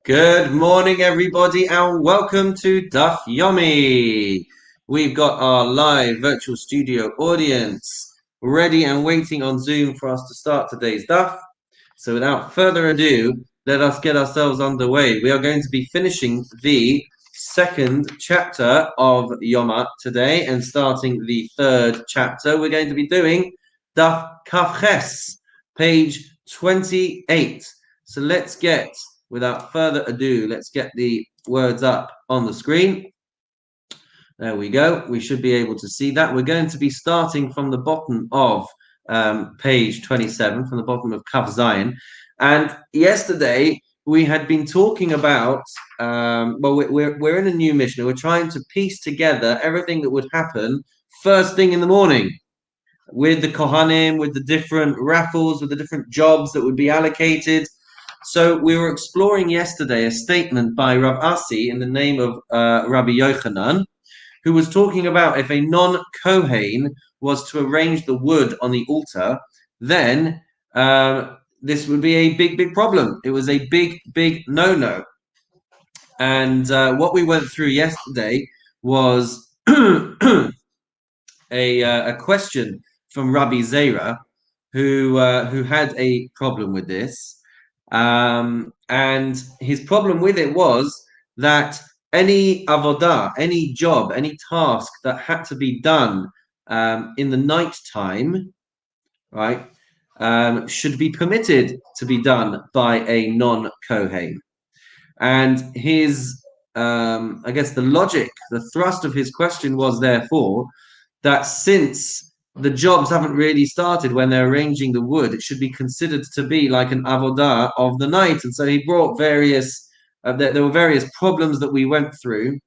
Good morning, everybody, and welcome to Daf Yomi. We've got our live virtual studio audience ready and waiting on Zoom for us to start today's Daf. So without further ado, let us get ourselves underway. We are going to be finishing the second chapter of Yoma today and starting the third chapter. We're going to be doing Daf Kafches, page 28. So without further ado, let's get the words up on the screen. There we go. We should be able to see that. We're going to be starting from the bottom of page 27, from the bottom of Kaf Zayin. And yesterday we had been talking about, we're in a new Mishnah. We're trying to piece together everything that would happen first thing in the morning with the Kohanim, with the different raffles, with the different jobs that would be allocated. So we were exploring yesterday a statement by Rav Asi in the name of Rabbi Yochanan, who was talking about if a non-Kohen was to arrange the wood on the altar, then this would be a big problem. It was a big no-no. And what we went through yesterday was a question from Rabbi Zera, who had a problem with this. And his problem with it was that any avodah, any job, any task that had to be done in the night time, right, should be permitted to be done by a non-Kohen. And I guess the thrust of his question was therefore that since the jobs haven't really started when they're arranging the wood, it should be considered to be like an avodah of the night. And so he brought there were various problems that we went through,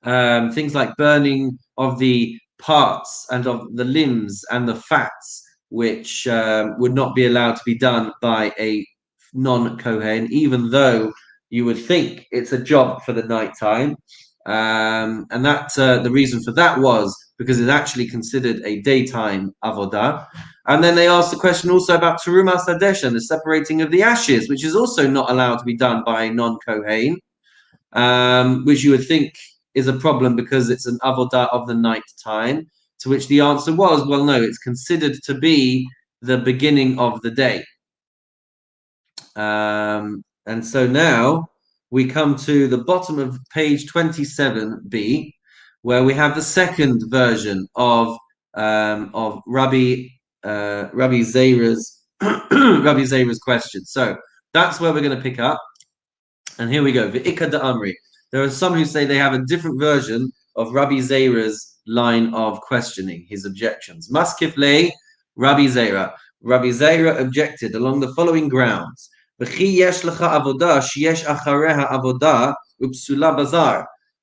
things like burning of the parts and of the limbs and the fats, which would not be allowed to be done by a non-Kohen, even though you would think it's a job for the nighttime. And that the reason for that was because it's actually considered a daytime avodah. And then they asked the question also about terumas hadeshen, the separating of the ashes, which is also not allowed to be done by a non-Kohen, which you would think is a problem because it's an avodah of the night time. To which the answer was, well, no, it's considered to be the beginning of the day. And so now we come to the bottom of page 27b, where we have the second version of Rabbi Zera's Rabbi Zera's question. So that's where we're going to pick up. And here we go. V'ikad Amri. There are some who say they have a different version of Rabbi Zera's line of questioning, his objections. Maskif le Rabbi Zera. Rabbi Zera objected along the following grounds.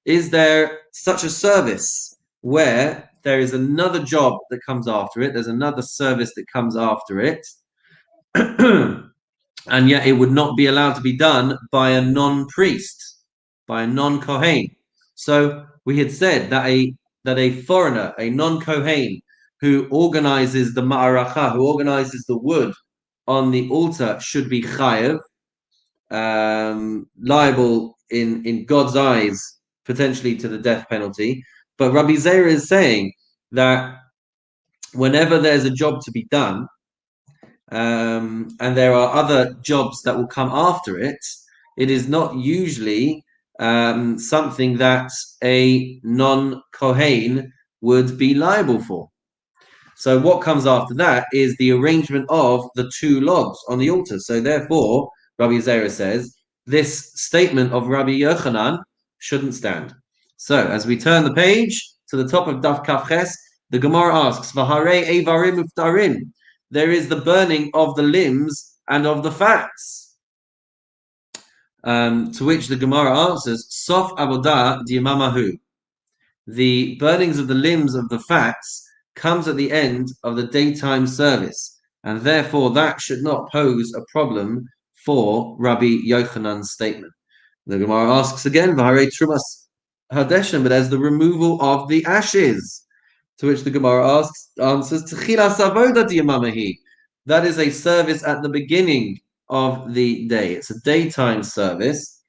Is there such a service where there is another job that comes after it? There's another service that comes after it, and yet it would not be allowed to be done by a non-priest, by a non-Kohen. So we had said that a foreigner, a non-Kohen, who organizes the ma'aracha, who organizes the wood on the altar, should be chayev, liable in God's eyes, potentially to the death penalty. But Rabbi Zera is saying that whenever there's a job to be done, and there are other jobs that will come after it, it is not usually something that a non-Kohen would be liable for. So what comes after that is the arrangement of the two logs on the altar. So therefore, Rabbi Zera says, this statement of Rabbi Yochanan shouldn't stand. So as we turn the page to the top of Daf Kafches, the Gemara asks, V'harei eivarim uftarim. There is the burning of the limbs and of the fats. To which the Gemara answers, Sof avodah di'yamamahu. The burnings of the limbs of the fats comes at the end of the daytime service, and therefore that should not pose a problem for Rabbi Yochanan's statement. The Gemara asks again, V'harei trumas hadeshen, but as the removal of the ashes. To which the Gemara answers, Techilas avodah di'yamamahi. That is a service at the beginning of the day. It's a daytime service.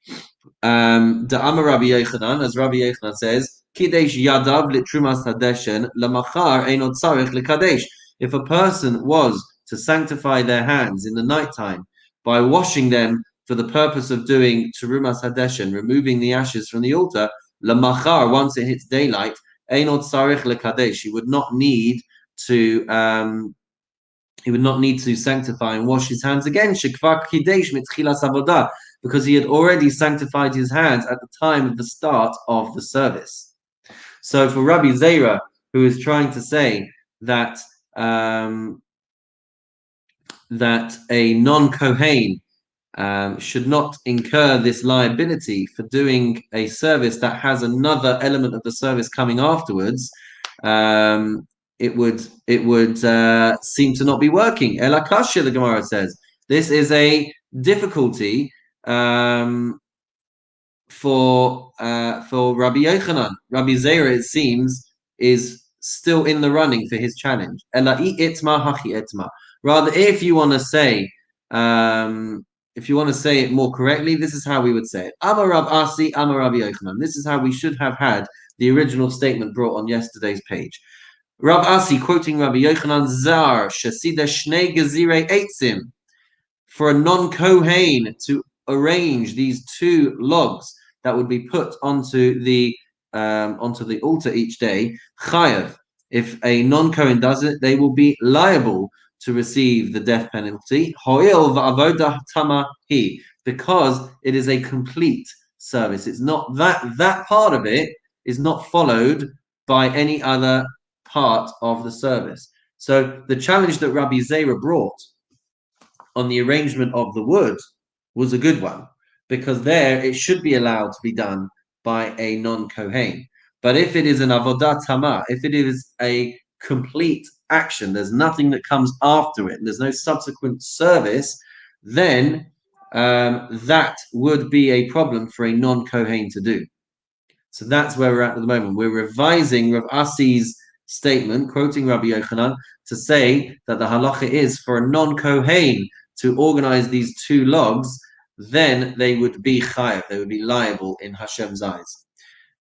The Amar Rabbi Yochanan, as Rabbi Yochanan says, Kidesh Yadav Litrumas Hadeshen Lamachar Einot Tzarich Likadesh. If a person was to sanctify their hands in the nighttime by washing them for the purpose of doing Terumas Hadeshen, removing the ashes from the altar, Lamachar, once it hits daylight, Einot Tzarich Likadesh, he would not need to sanctify and wash his hands again, because he had already sanctified his hands at the time of the start of the service. So for Rabbi Zera, who is trying to say that that a non-Kohen should not incur this liability for doing a service that has another element of the service coming afterwards, it would seem to not be working. Elakashia, the Gemara says, this is a difficulty for Rabbi Yochanan. Rabbi Zera, it seems, is still in the running for his challenge. Ela'i itma hachi itma. Rather, if you want to say it more correctly, this is how we would say it. Amar Rab Asi, Amar Rabbi Yochanan. This is how we should have had the original statement brought on yesterday's page. Rab Asi, quoting Rabbi Yochanan, Zar, Shasida Shnei Gezirei Eitzim, for a non-Kohen to arrange these two logs that would be put onto the altar each day, Chayav. If a non-Kohen does it, they will be liable to receive the death penalty. Ho'il va'avodah tamahi, because it is a complete service. It's not that part of it is not followed by any other part of the service. So the challenge that Rabbi Zera brought on the arrangement of the wood was a good one, because there it should be allowed to be done by a non-Kohen. But if it is an avodah tamah, if it is a complete action, there's nothing that comes after it, there's no subsequent service, then that would be a problem for a non-Kohen to do. So that's where we're at the moment. We're revising Rav Asi's statement, quoting Rabbi Yochanan, to say that the halacha is for a non-Kohen to organize these two logs, then they would be chayav, they would be liable in Hashem's eyes.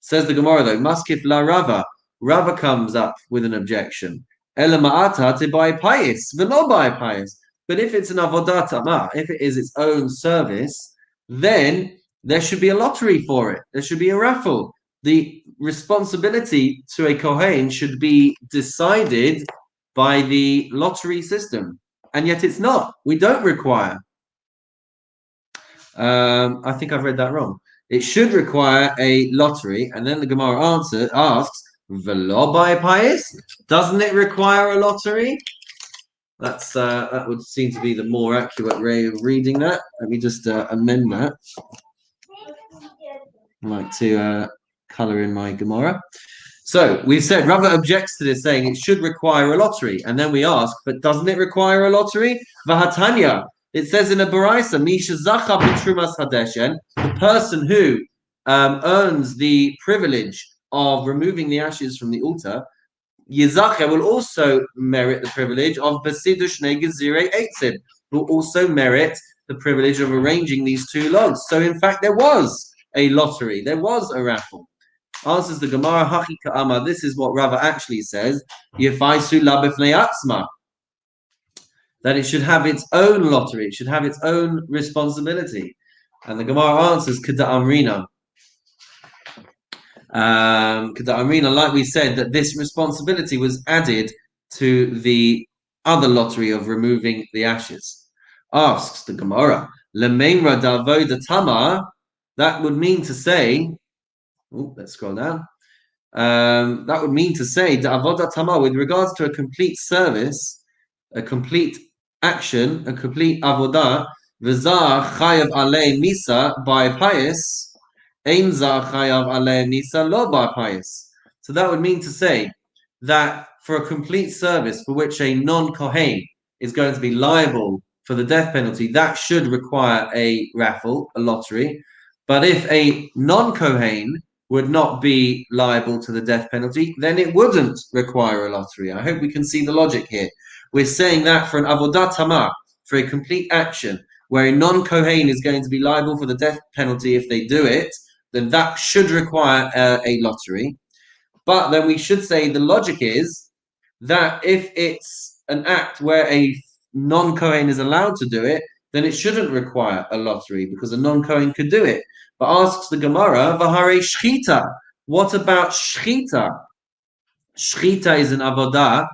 Says the Gemara though, Maskif la Rava. Rava comes up with an objection. Ela ma'ata te bai payis, v'lo bai payis. But if it's an avodah tamah, if it is its own service, then there should be a lottery for it. There should be a raffle. The responsibility to a Kohen should be decided by the lottery system. And yet it's not. We don't require. I think I've read that wrong. It should require a lottery. And then the Gemara asks, V'lo bai payis? Doesn't it require a lottery? That would seem to be the more accurate way of reading that. Let me just amend that. I like to color in my Gemara. So we've said Rabbi objects to this, saying it should require a lottery, and then we ask, but doesn't it require a lottery? Vahatanya, it says in a Baraisa, Misha Zacha b'trumas hadeshen, the person who earns the privilege of removing the ashes from the altar, Yizacha will also merit the privilege of Basidu Shnei Gezirei Eitzim, will also merit the privilege of arranging these two logs. So in fact, there was a lottery, there was a raffle. Answers the Gemara, Hachi Ka'ama, this is what Rava actually says, Yefaisu la b'fnei atzma, that it should have its own lottery, it should have its own responsibility. And the Gemara answers, Kada Amrina. Kada Amrina, like we said, that this responsibility was added to the other lottery of removing the ashes. Asks the Gemara, Lemeinra da'avodah tamah, that would mean to say, let's scroll down. That would mean to say that avodah tamah, with regards to a complete service, a complete action, a complete avodah, v'zah chayav alei misa by payis, ein zah chayav alei misa lo by payis. So that would mean to say that for a complete service for which a non-kohen is going to be liable for the death penalty, that should require a raffle, a lottery. But if a non-kohen would not be liable to the death penalty, then it wouldn't require a lottery. I hope we can see the logic here. We're saying that for an avodah tamah, for a complete action, where a non-Kohen is going to be liable for the death penalty if they do it, then that should require a lottery. But then we should say the logic is that if it's an act where a non-Kohen is allowed to do it, then it shouldn't require a lottery because a non-Kohen could do it. But asks the Gemara, Vahare Shchita. What about Shchita? Shchita is an avodah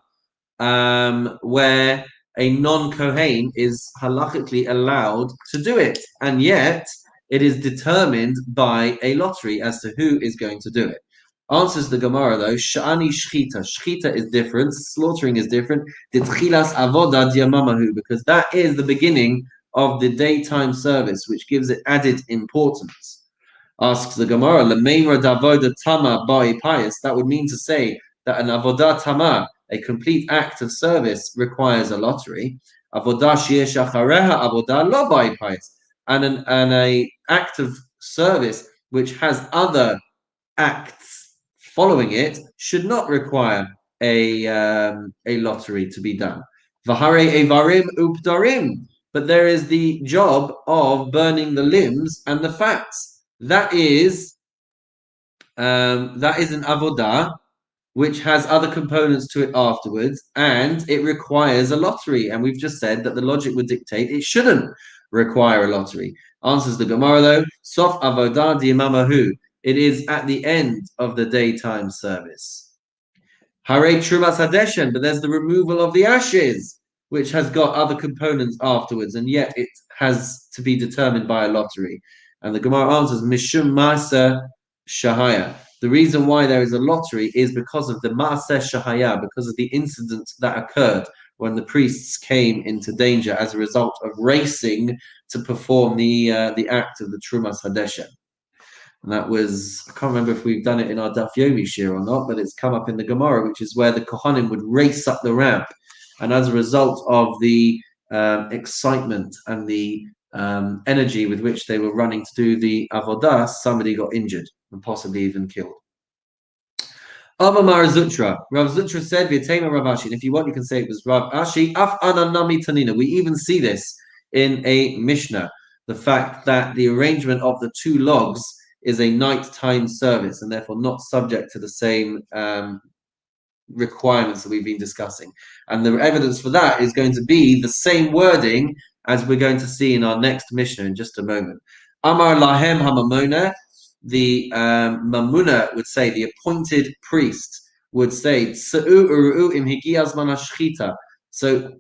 where a non-Kohen is halachically allowed to do it, and yet it is determined by a lottery as to who is going to do it. Answers the Gemara though, Shani Shchita. Shchita is different, slaughtering is different. Ditchilas avoda diamamahu, because that is the beginning of the daytime service, which gives it added importance. Asks the Gemara, Lemeimra davoda tama ba'i pious. That would mean to say that an avodah tama, a complete act of service, requires a lottery. Avodah sheyesh achareha avodah lo ba'i pious. And a act of service which has other acts following it should not require a lottery to be done. Vahare evarim updarim. But there is the job of burning the limbs and the fats. That is an avodah which has other components to it afterwards, and it requires a lottery. And we've just said that the logic would dictate it shouldn't require a lottery. Answers the Gemara though, Sof avodah di'imamahu. It is at the end of the daytime service. Hare trumas hadeshen, but there's the removal of the ashes, which has got other components afterwards, and yet it has to be determined by a lottery. And the Gemara answers, Mishum Ma'aseh Shahaya. The reason why there is a lottery is because of the Ma'aseh Shahaya, because of the incident that occurred when the priests came into danger as a result of racing to perform the act of the Trumas Hadeshen. And that was, I can't remember if we've done it in our Daf Yomi shir or not, but it's come up in the Gemara, which is where the Kohanim would race up the ramp. And as a result of the excitement and the energy with which they were running to do the avodah, somebody got injured and possibly even killed. Amar Zutra. Rav Zutra said, V'yatema Rav Ashi. And if you want, you can say it was Rav Ashi. Af ananami tanina. We even see this in a Mishnah. The fact that the arrangement of the two logs is a nighttime service and therefore not subject to the same requirements that we've been discussing. And the evidence for that is going to be the same wording as we're going to see in our next Mishnah in just a moment. Amar lahem hamamona, the mamuna would say, the appointed priest would say, so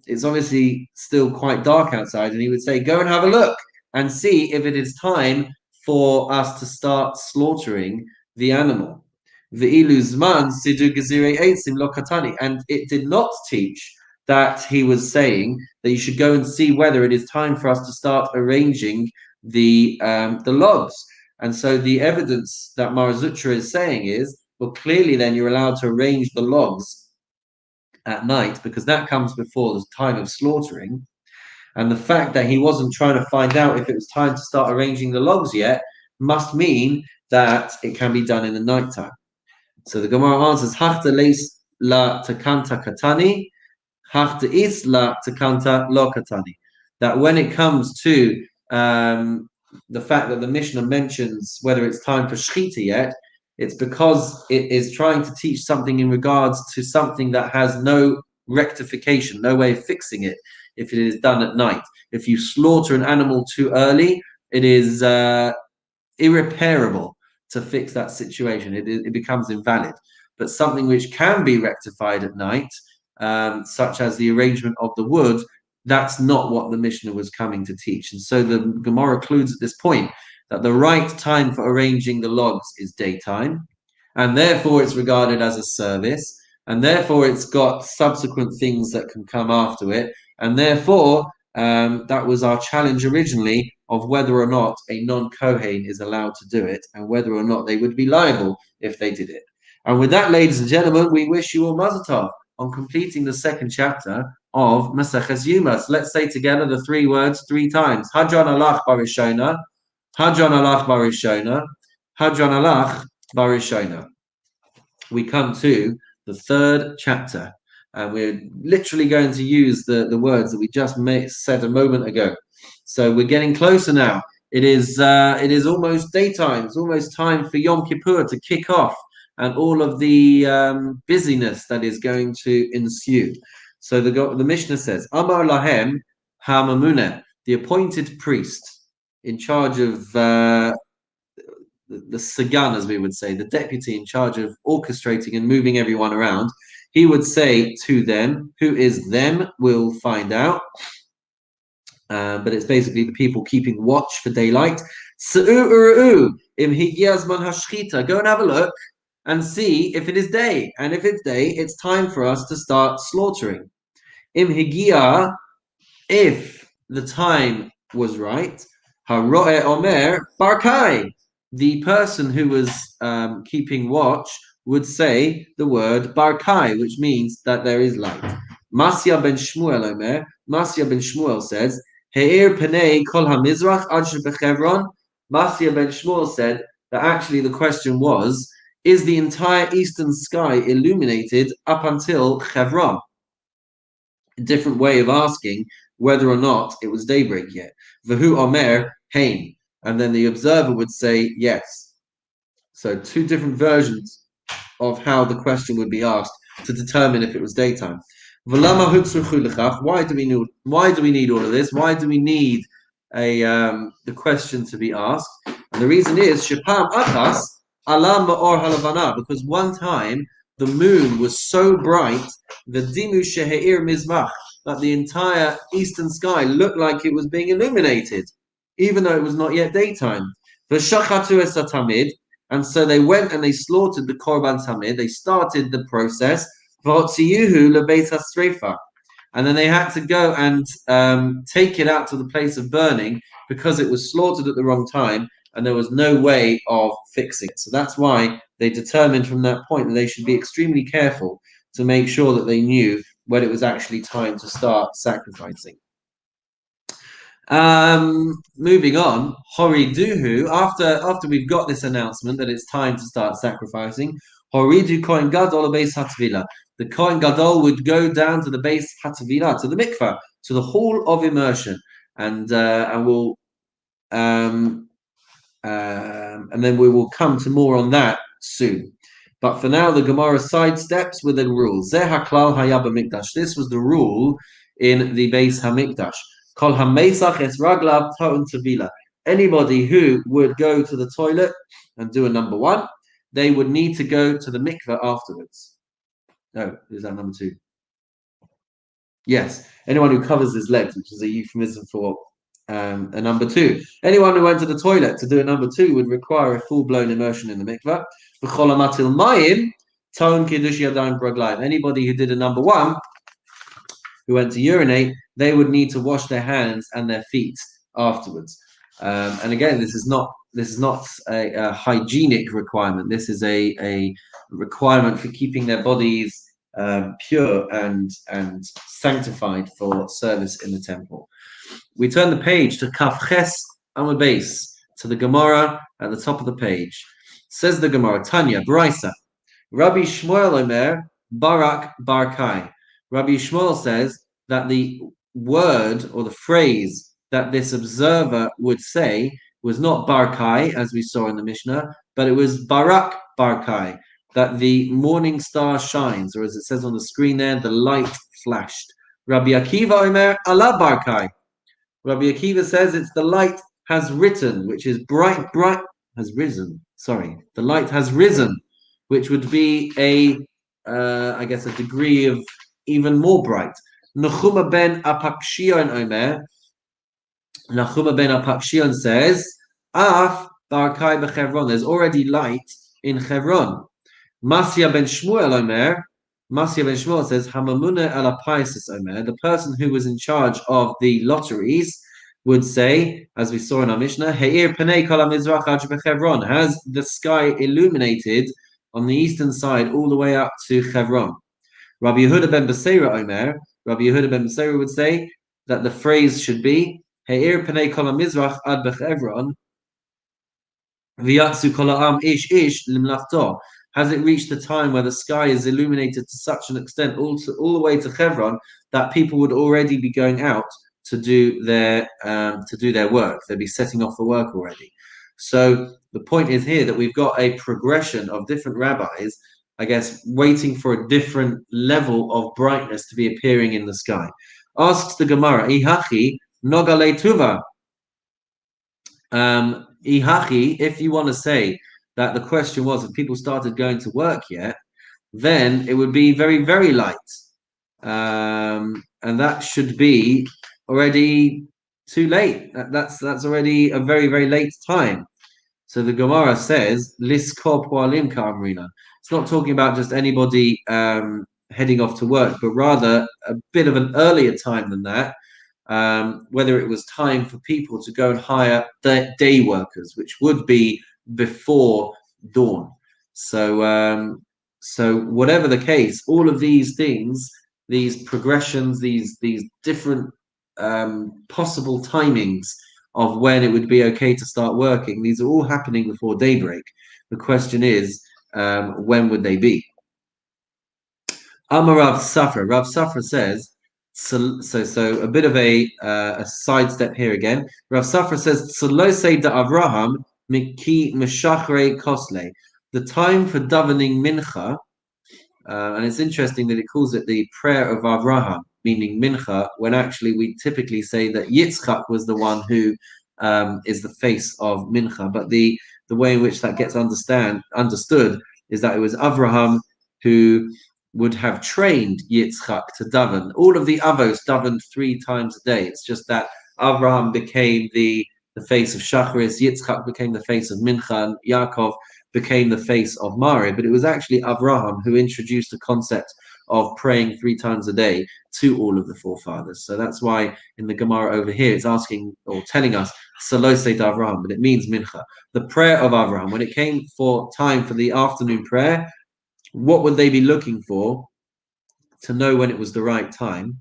it's obviously still quite dark outside, and he would say, go and have a look and see if it is time for us to start slaughtering the animal. And it did not teach that he was saying that you should go and see whether it is time for us to start arranging the logs. And so the evidence that Marazutra is saying is, well, clearly then you're allowed to arrange the logs at night because that comes before the time of slaughtering. And the fact that he wasn't trying to find out if it was time to start arranging the logs yet must mean that it can be done in the nighttime. So the Gemara answers, Hachta leis la takanta katani, hachta is la takanta lo katani. That when it comes to the fact that the Mishnah mentions whether it's time for shchita yet, it's because it is trying to teach something in regards to something that has no rectification, no way of fixing it if it is done at night. If you slaughter an animal too early, it is irreparable to fix that situation. It becomes invalid. But something which can be rectified at night, such as the arrangement of the wood, that's not what the Mishnah was coming to teach. And so the Gemara concludes at this point that the right time for arranging the logs is daytime, and therefore it's regarded as a service, and therefore it's got subsequent things that can come after it, and therefore that was our challenge originally of whether or not a non-Kohen is allowed to do it, and whether or not they would be liable if they did it. And with that, ladies and gentlemen, we wish you all Mazel Tov on completing the second chapter of Maseches Yoma. So let's say together the three words 3 times. Hadron alach barishona, Hadron alach barishona, Hadron alach barishona. We come to the third chapter, and we're literally going to use the words that we just said a moment ago. So we're getting closer now. It is almost daytime. It's almost time for Yom Kippur to kick off, and all of the busyness that is going to ensue. So the Mishnah says, Amar Lahem HaMamuneh, the appointed priest in charge of the Sagan, as we would say, the deputy in charge of orchestrating and moving everyone around, he would say to them, who is them, we'll find out. But it's basically the people keeping watch for daylight. Go and have a look and see if it is day. And if it's day, it's time for us to start slaughtering. If the time was right, Haroe Omer Barkai, the person who was keeping watch would say the word Barkai, which means that there is light. Masya ben Shmuel Omer, Masya ben Shmuel says, He'ir Penei Kol HaMizrach Ad Shebechevron. Masya ben Shmuel said that actually the question was, is the entire eastern sky illuminated up until Chevron? A different way of asking whether or not it was daybreak yet. Vahu Omer Hain. And then the observer would say yes. So two different versions of how the question would be asked to determine if it was daytime. Why do we need all of this? Why do we need the question to be asked? And the reason is Shapam Achas Alam Ma'or Halavana, because one time the moon was so bright, the Dimu Sheheir Mizmach, that the entire eastern sky looked like it was being illuminated, even though it was not yet daytime. V'shachatu es tamid, and so they went and they slaughtered the korban tamid. They started the process. V'hotziyuhu lebeis hasreifa, and then they had to go and take it out to the place of burning because it was slaughtered at the wrong time and there was no way of fixing it. So that's why they determined from that point that they should be extremely careful to make sure that they knew when it was actually time to start sacrificing. Moving on, Horiduhu, after we've got this announcement that it's time to start sacrificing, Horidu Kohen Gadol Beis Hatvila. The Kohen Gadol would go down to the Beis Hatvila, to the mikvah, to the hall of immersion, and then we will come to more on that soon. But for now, the Gemara sidesteps with the rule. Zeh haklal hayab mikdash. This was the rule in the Beis Hamikdash. Kol hamesach es raglav ta'un tevila. Anybody who would go to the toilet and do a number one, they would need to go to the mikveh afterwards. No, is that number two? Yes, anyone who covers his legs, which is a euphemism for a number two. Anyone who went to the toilet to do a number two would require a full-blown immersion in the mikveh. Anybody who did a number one, who went to urinate, they would need to wash their hands and their feet afterwards. And again, this is not a hygienic requirement. This is a requirement for keeping their bodies pure and sanctified for service in the temple. We turn the page to Kaf Ches Amud Beis, to the Gemara at the top of the page. Says the Gemara, Tanya, Braisa, Rabbi Shmuel Omer, Barak Barkai. Rabbi Shmuel says that the word or the phrase that this observer would say was not Barkai, as we saw in the Mishnah, but it was Barak Barkai, that the morning star shines, or as it says on the screen there, the light flashed. Rabbi Akiva Omer, Allah Barkai. Rabbi Akiva says it's the light has risen, which is bright, has risen. Sorry, the light has risen, which would be I guess, a degree of even more bright. Nechuma ben Apakshion Omer. Nechuma ben Apakshion says, Af Barkai b'Chevron. There's already light in Chevron. Masya ben Shmuel Omer. Masya ben Shmuel says, Hamamune ala Paisis Omer. The person who was in charge of the lotteries would say, as we saw in our Mishnah, He'ir Penei Kol HaMizrach Ad Shebechevron. Has the sky illuminated on the eastern side all the way up to Chevron? Rabbi Yehuda ben Beseira Omer. Rabbi Yehuda ben Beseira would say that the phrase should be He'ir Penei Kol HaMizrach Ad Bechevron V'yatzu Kol Ha'am Ish Ish Limlachto. Has it reached the time where the sky is illuminated to such an extent all the way to Chevron that people would already be going out to do their work. They'd be setting off for work already. So the point is here that we've got a progression of different rabbis, I guess, waiting for a different level of brightness to be appearing in the sky. Asks the Gemara, Ihachi nogale tuva. Ihachi, if you want to say that the question was if people started going to work yet, then it would be very, very light. And that should be already too late. That's already a very, very late time. So the Gemara says, Liskor poalim ka'amrina. It's not talking about just anybody heading off to work, but rather a bit of an earlier time than that. Whether it was time for people to go and hire day workers, which would be before dawn. So whatever the case, all of these things, these progressions, these different possible timings of when it would be okay to start working, these are all happening before daybreak. The question is, when would they be? Amar Rav Safra. Rav Safra says, so a bit of a sidestep here again. Rav Safra says, Tzolosei da Avraham miki meshachre kosle. The time for davening mincha, and it's interesting that it calls it the prayer of Avraham, meaning mincha, when actually we typically say that Yitzchak was the one who is the face of mincha. But the way in which that gets understood is that it was Avraham who would have trained Yitzchak to daven. All of the avos davened 3 times a day. It's just that Avraham became the face of Shacharis, Yitzchak became the face of Mincha, and Yaakov became the face of Mari. But it was actually Avraham who introduced the concept of praying 3 times a day to all of the forefathers. So that's why in the Gemara over here it's asking or telling us Salosei da Avraham, but it means Mincha. The prayer of Avraham, when it came for time for the afternoon prayer, what would they be looking for to know when it was the right time?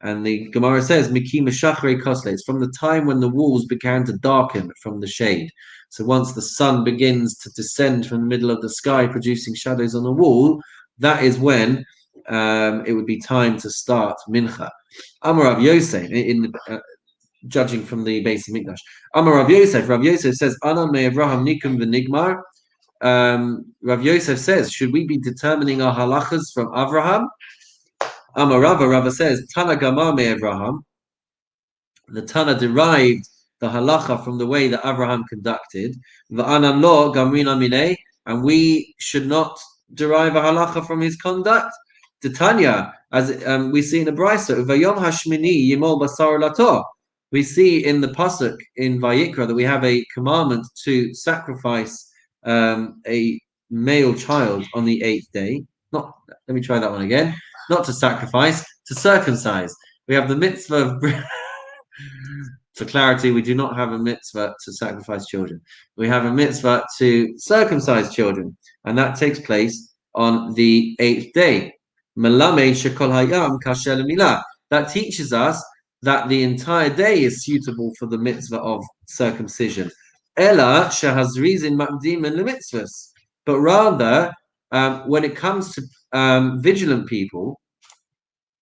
And the Gemara says, Miki Meshachre Kosle. It's from the time when the walls began to darken from the shade. So once the sun begins to descend from the middle of the sky, producing shadows on the wall, that is when it would be time to start Mincha. Amar Rav Yosef, judging from the Beis Mikdash. Amar Rav Yosef says, Ana me Avraham nikum v'nigmar. Rav Yosef says, should we be determining our halachas from Avraham? Amar Rava says, Tana Gamar me Avraham. The Tana derived the halacha from the way that Avraham conducted. V'anan lo gamrina minei, and we should not derive a halacha from his conduct. Titania, as we see in the Brisa, Vayom hashmini yimol basar lato. We see in the pasuk in Vayikra that we have a commandment to sacrifice a male child on the 8th day. Let me try that one again. Not to sacrifice, to circumcise. We have the mitzvah of... For clarity, we do not have a mitzvah to sacrifice children. We have a mitzvah to circumcise children, and that takes place on the 8th day. That teaches us that the entire day is suitable for the mitzvah of circumcision. Ella shehazrizin makdimin lemitzvahs. But rather, when it comes to vigilant people,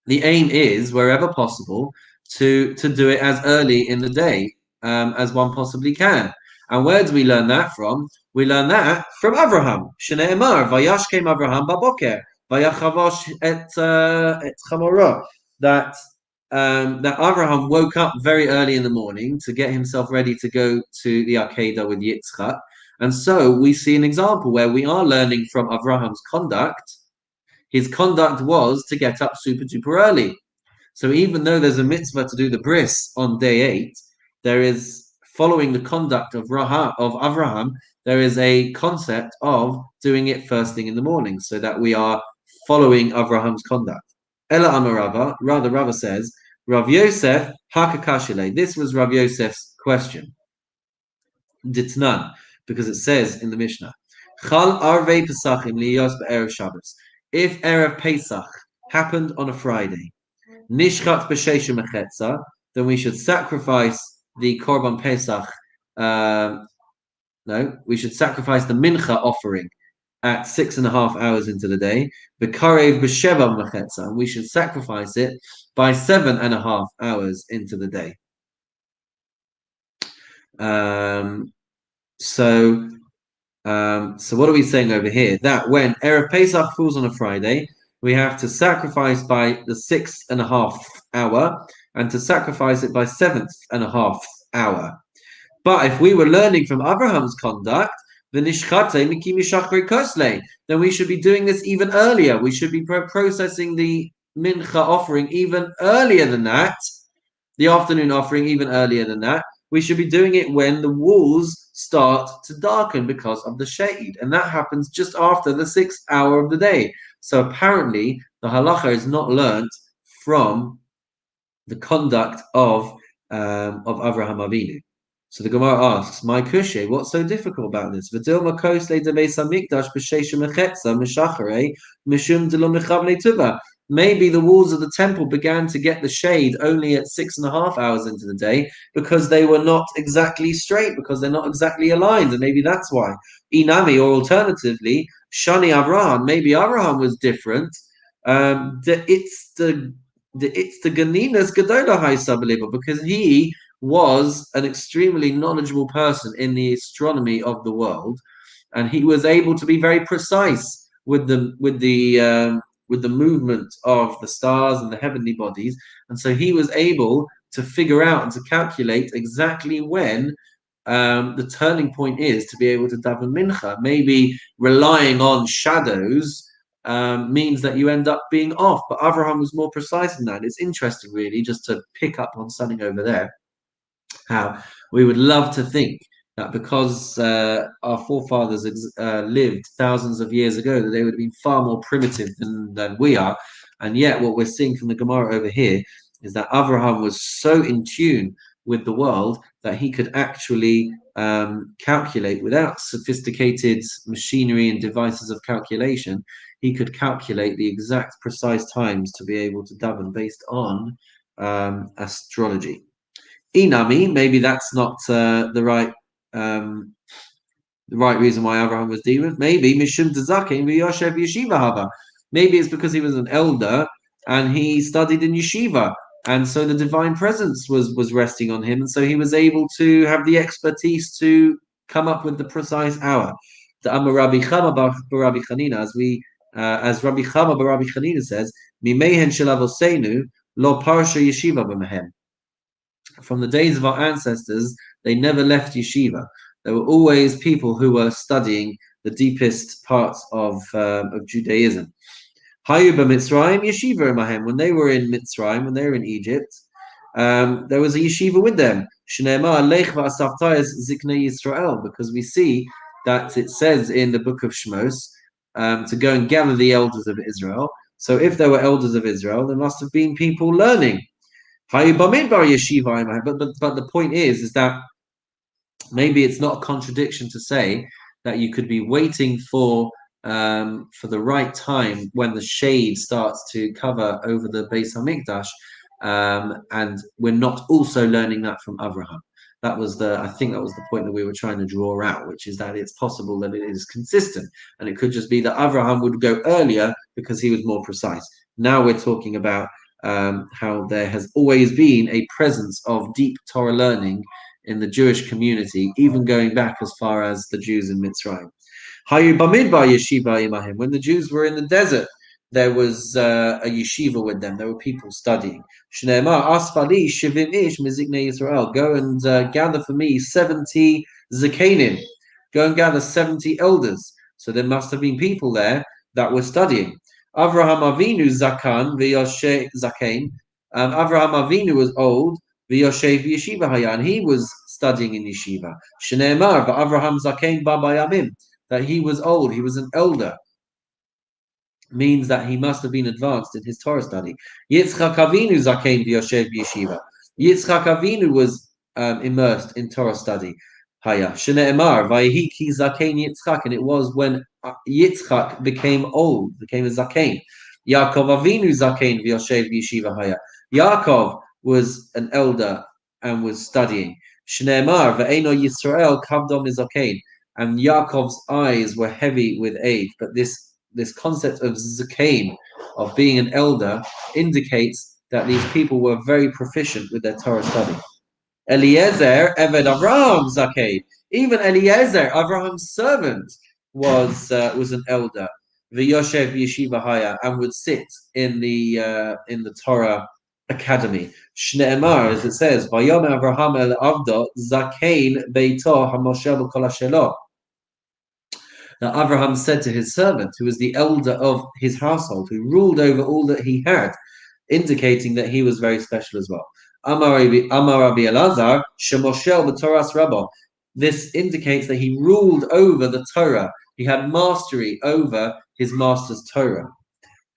the aim is, wherever possible, to do it as early in the day as one possibly can. And where do we learn that from? We learn that from Avraham. Shne'emar, vayashkem Avraham baboker, vayachavosh et chamorah. That Avraham woke up very early in the morning to get himself ready to go to the Akedah with Yitzchak. And so we see an example where we are learning from Avraham's conduct. His conduct was to get up super duper early. So even though there's a mitzvah to do the bris on day 8, there is, following the conduct of Avraham, there is a concept of doing it first thing in the morning, so that we are following Avraham's conduct. Ela Amarava, rather Rava says, Rav Yosef hakakashile. This was Rav Yosef's question. Ditnan, because it says in the Mishnah, Chal arvei pesachim liyos be'erev Shabbos. If Erev Pesach happened on a Friday, Nishchat b'shesha mechetza, then we should sacrifice the Korban Pesach. We should sacrifice the Mincha offering at 6.5 hours into the day. B'karev b'sheva mechetza, and we should sacrifice it by 7.5 hours into the day. So what are we saying over here? That when Erev Pesach falls on a Friday, we have to sacrifice by the 6.5 hour and to sacrifice it by 7.5 hour. But if we were learning from Abraham's conduct, then we should be doing this even earlier. We should be processing the mincha offering even earlier than that, the afternoon offering even earlier than that. We should be doing it when the walls start to darken because of the shade. And that happens just after the 6th hour of the day. So apparently, the halacha is not learnt from the conduct of Avraham Avinu. So the Gemara asks, "My kushe, what's so difficult about this? Maybe the walls of the temple began to get the shade only at 6.5 hours into the day because they were not exactly straight, because they're not exactly aligned, and maybe that's why. Inami, or alternatively, Shani Avraham, maybe Avraham was different. It's the Ganinas Gedola Haisabaliba, because he was an extremely knowledgeable person in the astronomy of the world, and he was able to be very precise with the movement of the stars and the heavenly bodies, and so he was able to figure out and to calculate exactly when the turning point is to be able to daven mincha. Maybe relying on shadows means that you end up being off, but Avraham was more precise than that. It's interesting, really, just to pick up on something over there, how we would love to think that because our forefathers lived thousands of years ago, that they would have been far more primitive than we are. And yet what we're seeing from the Gemara over here is that Avraham was so in tune with the world that he could actually calculate without sophisticated machinery and devices of calculation. He could calculate the exact precise times to be able to daven based on astrology. Inami, maybe that's not the right reason why Abraham was demon. Maybe Mishum Tazakin Yoshev Yeshiva Haba. Maybe it's because he was an elder and he studied in yeshiva, and so the divine presence was resting on him, and so he was able to have the expertise to come up with the precise hour. The Amar Rabbi Chama bar Rabbi Chanina, as Rabbi Chama bar Rabbi Chanina says, Mimehen Shelavosenu lo parsha yeshiva b'mehem. From the days of our ancestors, they never left yeshiva. There were always people who were studying the deepest parts of Judaism. Hayuba Mitzrayim yeshiva imahem. When they were in Mitzrayim, when they were in Egypt, there was a yeshiva with them. Shneimah lech va'asavtayis ziknei Yisrael, because we see that it says in the book of Shmos to go and gather the elders of Israel. So if there were elders of Israel, there must have been people learning. But the point is that maybe it's not a contradiction to say that you could be waiting for the right time when the shade starts to cover over the Beis Hamikdash, and we're not also learning that from Avraham. I think that was the point that we were trying to draw out, which is that it's possible that it is consistent, and it could just be that Avraham would go earlier because he was more precise. Now we're talking about how there has always been a presence of deep Torah learning in the Jewish community, even going back as far as the Jews in Mitzrayim. When the Jews were in the desert, there was a yeshiva with them. There were people studying. Go and gather for me 70 zakenim. Go and gather 70 elders. So there must have been people there that were studying. Avraham Avinu zakan v'yoshe zaken. Avraham Avinu was old, v'yoshe v'yeshiva haya, and he was studying in yeshiva. Shneimar v'Avraham zaken b'bayamim, that he was old, he was an elder, means that he must have been advanced in his Torah study. Yitzchak Avinu zaken v'yoshe v'yeshiva. Yitzchak Avinu was immersed in Torah study. Haya Shneimar v'yehi ki zaken Yitzchak, and it was when Yitzchak became old, became a zaken. Yaakov Avinu zaken v'yoshev v'yeshiva haya. Yaakov was an elder and was studying. Shneimar v'eino Yisrael kavdom zaken, and Yaakov's eyes were heavy with age. But this concept of zaken, of being an elder, indicates that these people were very proficient with their Torah study. Eliezer, Eved Avraham Zakeh. Even Eliezer, Avraham's servant, was an elder. V'yoshev yeshiva haya, and would sit in the Torah academy. Shneemar, as it says, Vayom Avraham el Avdo Zakein Beito Hamosher B'Kol Hashelo. Now Avraham said to his servant, who was the elder of his household, who ruled over all that he had, indicating that he was very special as well. Amar Rabbi Elazar, Shemoshel b'Toras Rabba. This indicates that he ruled over the Torah. He had mastery over his master's Torah.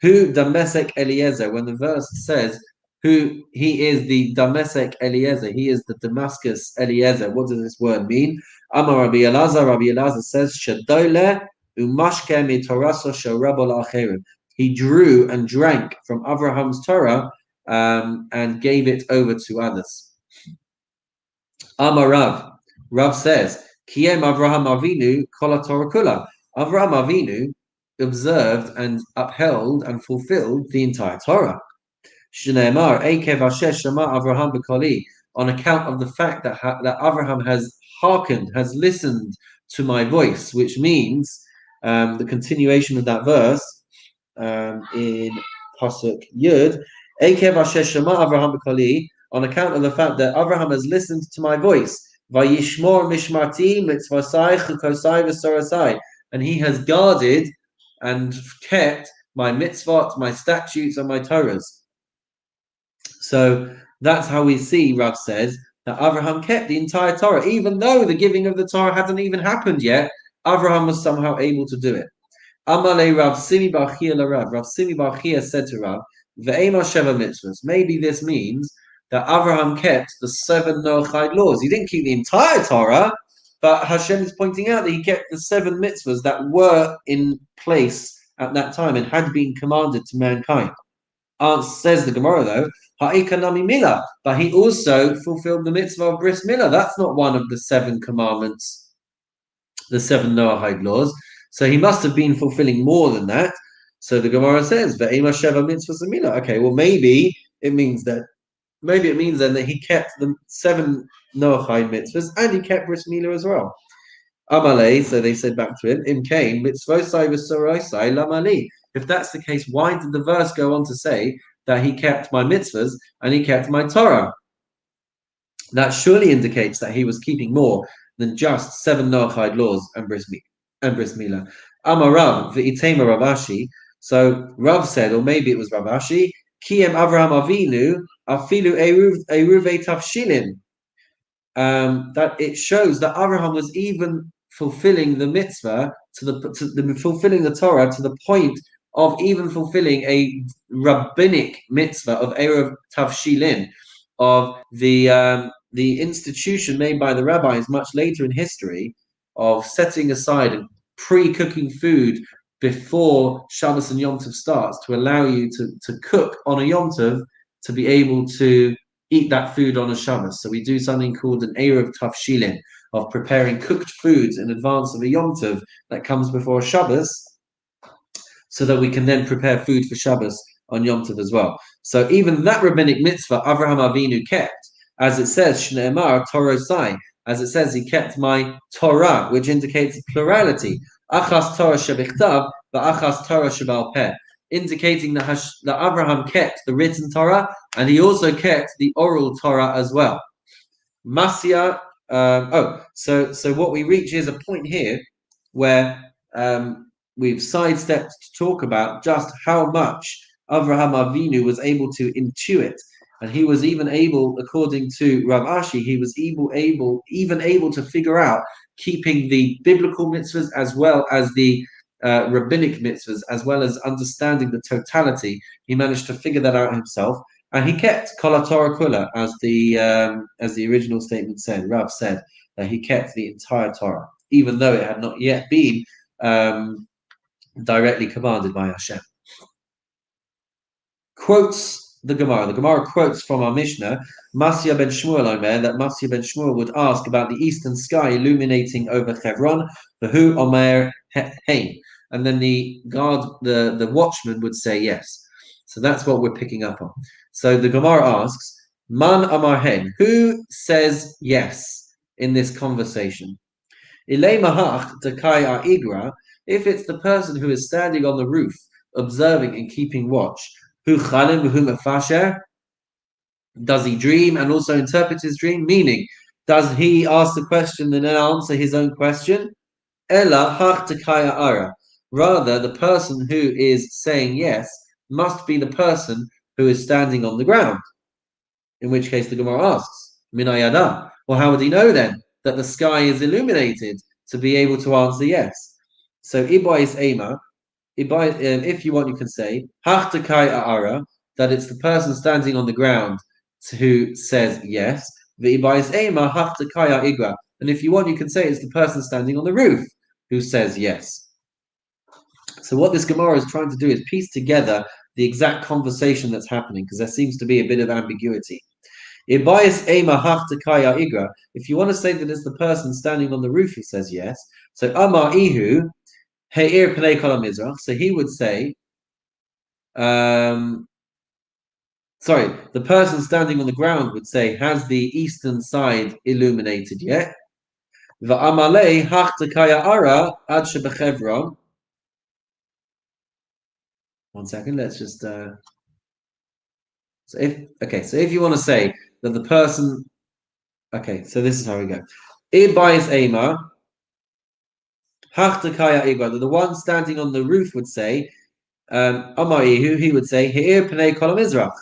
Who Damesek Eliezer, when the verse says who he is, the Damesek Eliezer, he is the Damascus Eliezer. What does this word mean? Amar Rabbi Elazar says, Shadole umashke mitoraso sharabo la'acherim. He drew and drank from Abraham's Torah and gave it over to others. Amar Rav says, Kiem Avraham Avinu kol Torah kula. Avraham Avinu observed and upheld and fulfilled the entire Torah. Shneimar Ekev Asher Shema Avraham b'koli, on account of the fact that Avraham has hearkened, has listened to my voice, which means the continuation of that verse in Pasuk Yud, Ekev Asher Shema Avraham b'koli, on account of the fact that Avraham has listened to my voice, Vayishmor Mishmarti Mitzvasai Chukosai V'Sorasai, and he has guarded and kept my mitzvot, my statutes, and my Torahs. So that's how we see, Rav says, that Avraham kept the entire Torah, even though the giving of the Torah hadn't even happened yet. Avraham was somehow able to do it. Amalei Rav Simi Bar Chia LaRav. Rav Simi Bar Chia said to Rav, Ve'ema Sheva mitzvahs. Maybe this means that Avraham kept the 7 Noachide laws. He didn't keep the entire Torah, but Hashem is pointing out that he kept the 7 mitzvahs that were in place at that time and had been commanded to mankind. Says the Gemara though, Ha'ikanami Milah, but he also fulfilled the mitzvah of Bris Milah. That's not one of the 7 commandments, the 7 Noahide laws. So he must have been fulfilling more than that. So the Gemara says, Ve'ema Sheva mitzvahs Milah. Okay, well maybe it means then that he kept the 7 Noachide mitzvahs and he kept Bris Milah as well. Amalei, so they said back to him, Im Kain, mitzvosai v'sorosai lamali. If that's the case, why did the verse go on to say that he kept my mitzvahs and he kept my Torah? That surely indicates that he was keeping more than just 7 Noachide laws and Bris Milah. Amar Rav, v'itema Rav Ashi. So Rav said, or maybe it was Rav Ashi, Kiem Avraham Avinu afilu eruve tafshilin. That it shows that Avraham was even fulfilling the mitzvah fulfilling the Torah to the point of even fulfilling a rabbinic mitzvah of Erev Tavshilin, of the institution made by the rabbis much later in history of setting aside and pre-cooking food before Shabbos and Yom Tov starts to allow you to cook on a Yom Tov to be able to eat that food on a Shabbos. So we do something called an Erev Tavshilin, of preparing cooked foods in advance of a Yom Tov that comes before a Shabbos, so that we can then prepare food for Shabbos on Yom Tov as well. So even that rabbinic mitzvah, Avraham Avinu kept, as it says, Shneemar Torosai, as it says, he kept my Torah, which indicates plurality. Achas Torah shebichtav, va'achas Torah shebal peh, indicating that Avraham kept the written Torah and he also kept the oral Torah as well. Masya. So what we reach is a point here where we've sidestepped to talk about just how much Avraham Avinu was able to intuit, and he was even able, according to Rav Ashi, he was even able to figure out keeping the biblical mitzvahs as well as the rabbinic mitzvahs, as well as understanding the totality. He managed to figure that out himself. And he kept Kol Torah Kula, as the original statement said. Rav said that he kept the entire Torah, even though it had not yet been directly commanded by Hashem. Quotes the Gemara. The Gemara quotes from our Mishnah, Masya ben Shmuel Omer, that Masya ben Shmuel would ask about the eastern sky illuminating over Hebron, V'hu Omer Hein. And then the watchman would say yes. So that's what we're picking up on. So the Gemara asks, Man Amar Hen, who says yes in this conversation? Ilay Mahach Takai Igra, if it's the person who is standing on the roof, observing and keeping watch, who Chalim who Mafasher, does he dream and also interpret his dream? Meaning, does he ask the question and then answer his own question? Ella Hach Takai Ara. Rather, the person who is saying yes must be the person who is standing on the ground. In which case the Gemara asks, Minayada. Well, how would he know then that the sky is illuminated to be able to answer yes? So Ibais Ema, if you want, you can say Hachtakai Aara, that it's the person standing on the ground who says yes. The Ibais Ema Hachtakai Igra. And if you want, you can say it's the person standing on the roof who says yes. So what this Gemara is trying to do is piece together the exact conversation that's happening, because there seems to be a bit of ambiguity. If you want to say that it's the person standing on the roof who says yes, so Amar Ihu, He'ir Pnei Kol HaMizrach, so he would say, the person standing on the ground would say, has the eastern side illuminated yet? Va'amalei hachtakaya ara ad shebechevron. One second, let's just so if you want to say that the person, so this is how we go. Ibais Ema hachtakaya igra, that the one standing on the roof would say, Amarihu, he would say, He'ir Pnei Kol HaMizrach.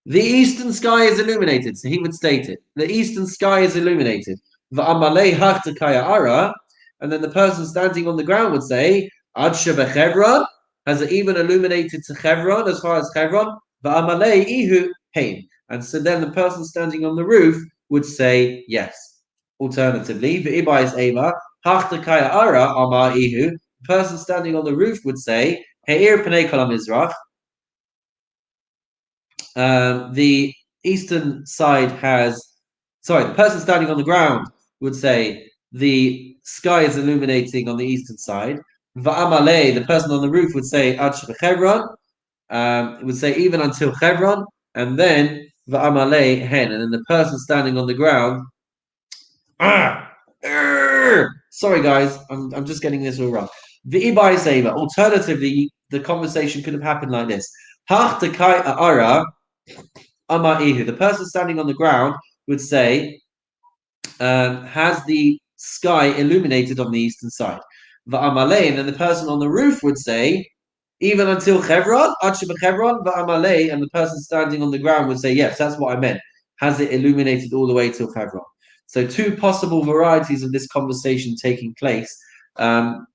The eastern sky is illuminated. So he would state it. The eastern sky is illuminated. Va'amalei hachtakaya ara, and then the person standing on the ground would say, Ad shebechevron, has it even illuminated to Chevron, as far as Chevron? Va'amalei ihu hein. And so then the person standing on the roof would say yes. Alternatively, v'ibais ema hachtakaya ara amar ihu, the person standing on the roof would say, He'ir Pnei Kol HaMizrach. The eastern side the person standing on the ground would say the sky is illuminating on the eastern side. Va'amalei, the person on the roof would say Ad Shebechevron. It would say even until Chevron, and then Va'amalei hen, and then the person standing on the ground. Sorry guys, I'm just getting this all wrong. V'ibai Seva. Alternatively, the conversation could have happened like this. Hachtakai Ara Amar Ihu. The person standing on the ground would say, has the sky illuminated on the eastern side? Va'amalei, and then the person on the roof would say, even until Chevron, Chevron, Va'amalei, and the person standing on the ground would say, yes, that's what I meant. Has it illuminated all the way till Chevron? So two possible varieties of this conversation taking place, and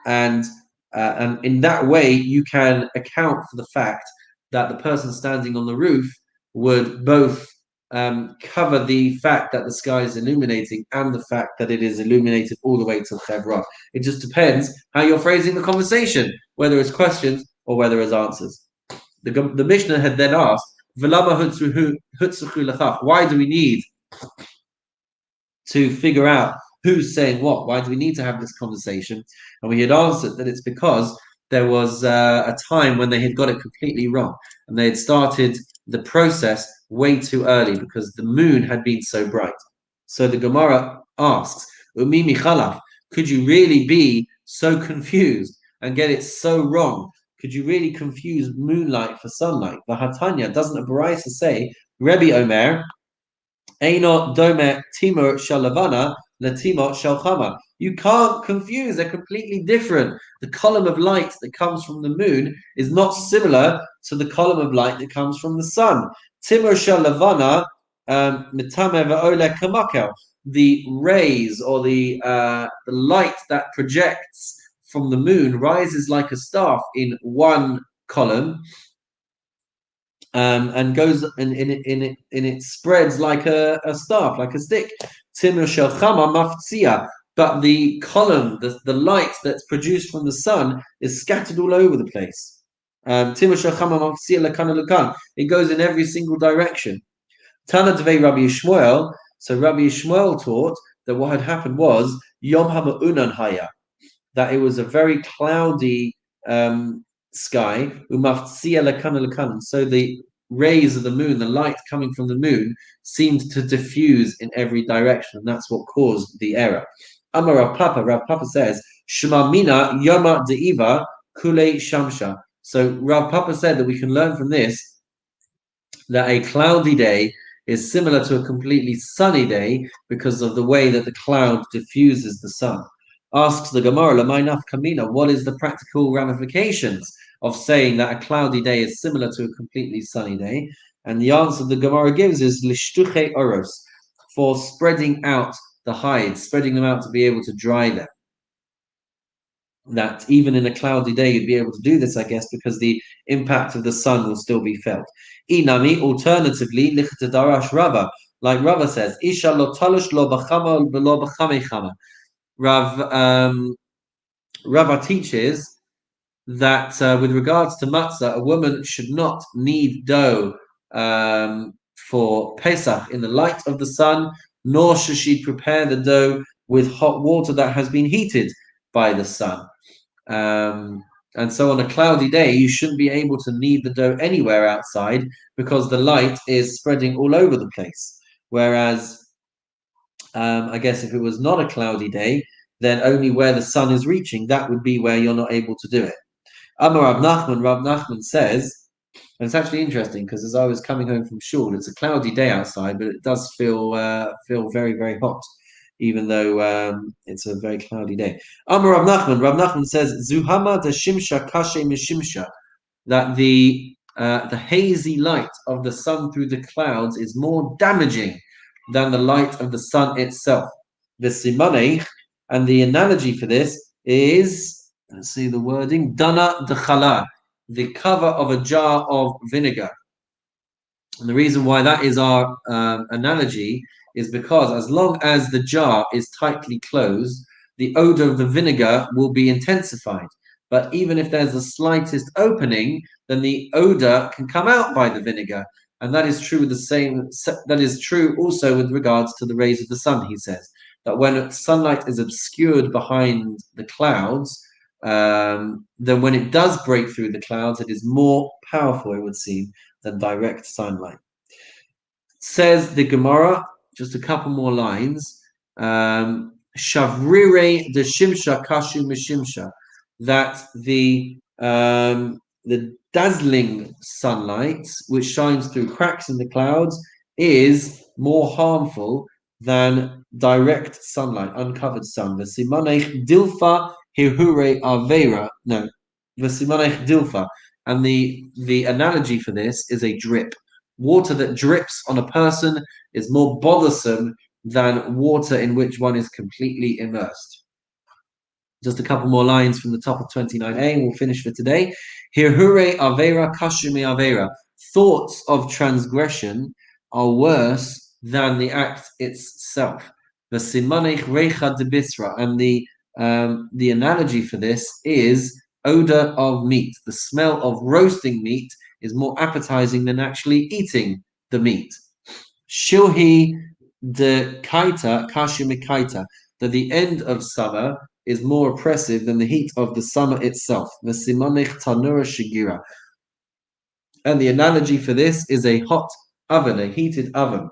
in that way you can account for the fact that the person standing on the roof would both cover the fact that the sky is illuminating and the fact that it is illuminated all the way till Chevron. It just depends how you're phrasing the conversation, whether it's questions or whether it's answers. The Mishnah had then asked, why do we need to figure out who's saying what? Why do we need to have this conversation? And we had answered that it's because there was a time when they had got it completely wrong, and they had started the process way too early because the moon had been so bright. So the Gemara asks, Umi Michalaf, could you really be so confused and get it so wrong? Could you really confuse moonlight for sunlight? Vahatanya, doesn't a Baraisa say, Rabbi Omer, Eino Dome Timur Shalavana, Latimot Shalchama. You can't confuse, they're completely different. The column of light that comes from the moon is not similar to the column of light that comes from the sun. Timur Shalavana, Mitame Va'ole Kamakel. The rays or the light that projects from the moon rises like a staff in one column, and goes and it spreads like a staff, like a stick. Timur shel chama maftzia, but the column, the light that's produced from the sun is scattered all over the place. Timur shel chama maftzia lekana lekan. It goes in every single direction. Tana devei Rabbi Yishmael. So Rabbi Yishmael taught that what had happened was Yom HaMa'unan Haya, that it was a very cloudy sky, so the rays of the moon, the light coming from the moon, seemed to diffuse in every direction, and that's what caused the error. Amar Rav Papa says, Shema Mina Yoma Deiva Kule Shamsha. So Rav Papa said that we can learn from this that a cloudy day is similar to a completely sunny day because of the way that the cloud diffuses the sun. Asks the Gemara, Lamainaf Kamina, what is the practical ramifications of saying that a cloudy day is similar to a completely sunny day? And the answer the Gemara gives is Lishtuche Oros, for spreading out the hides, spreading them out to be able to dry them. That even in a cloudy day, you'd be able to do this, I guess, because the impact of the sun will still be felt. Inami, alternatively, lichtadarash Rabba, like Rabba says, Isha lo talush lo b'chama lo b'chamechama. Rabba teaches that with regards to matzah, a woman should not knead dough for Pesach in the light of the sun, nor should she prepare the dough with hot water that has been heated by the sun. And so on a cloudy day, you shouldn't be able to knead the dough anywhere outside because the light is spreading all over the place. Whereas, I guess if it was not a cloudy day, then only where the sun is reaching, that would be where you're not able to do it. Amar Rav Nachman says, and it's actually interesting because as I was coming home from shul, it's a cloudy day outside, but it does feel very, very hot, even though it's a very cloudy day. Amar Rav Nachman says, Zuhama de Shimsha Kashe Mishimsha, that the hazy light of the sun through the clouds is more damaging than the light of the sun itself. The simanech, and the analogy for this is, let's see the wording, Dana de Chala, the cover of a jar of vinegar. And the reason why that is our analogy is because as long as the jar is tightly closed, the odor of the vinegar will be intensified. But even if there's the slightest opening, then the odor can come out by the vinegar. And that is true that is true also with regards to the rays of the sun, he says. That when sunlight is obscured behind the clouds, then when it does break through the clouds, it is more powerful, it would seem, than direct sunlight. Says the Gemara, just a couple more lines. Shavrire de Shimsha Kashu Mishimsha, that the dazzling sunlight, which shines through cracks in the clouds, is more harmful than direct sunlight, uncovered sun. The simanech dilfa hihure avera. No, the simanech dilfa. And the analogy for this is a drip. Water that drips on a person is more bothersome than water in which one is completely immersed. Just a couple more lines from the top of 29a, and we'll finish for today. Hirhure avera kashumi avera. Thoughts of transgression are worse than the act itself. The simanech recha de bisra, and the analogy for this is odor of meat. The smell of roasting meat is more appetizing than actually eating the meat. Shilhi de kaita kashumikaita, that the end of summer is more oppressive than the heat of the summer itself. The simanech tanura shigira. And the analogy for this is a hot oven, a heated oven.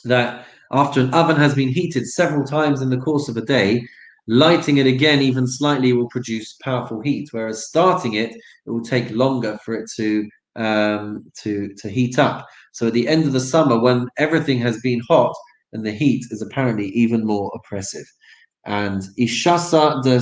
That after an oven has been heated several times in the course of a day, lighting it again even slightly will produce powerful heat, whereas starting it will take longer for it to heat up. So at the end of the summer, when everything has been hot, and the heat is apparently even more oppressive. And Ishasa de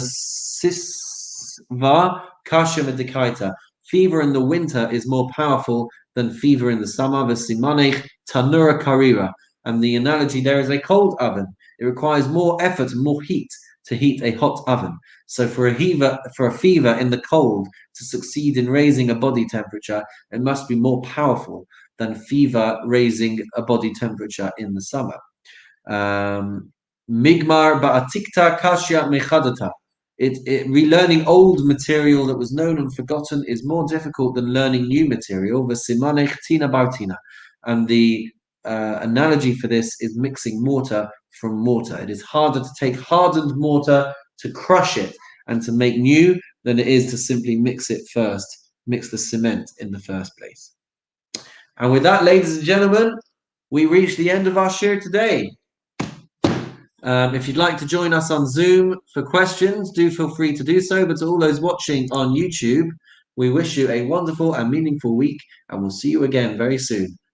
Sisva Kashim Dekaita, fever in the winter is more powerful than fever in the summer. Vesimanech Tanura Karira. And the analogy there is a cold oven. It requires more effort and more heat to heat a hot oven. So for a fever in the cold to succeed in raising a body temperature, it must be more powerful than fever raising a body temperature in the summer. Migmar ba'atikta kashya mechadata. Relearning old material that was known and forgotten is more difficult than learning new material. V'simanech tina bartina. And the analogy for this is mixing mortar from mortar. It is harder to take hardened mortar, to crush it, and to make new than it is to simply mix it first, mix the cement in the first place. And with that, ladies and gentlemen, we reach the end of our share today. If you'd like to join us on Zoom for questions, do feel free to do so. But to all those watching on YouTube, we wish you a wonderful and meaningful week, and we'll see you again very soon.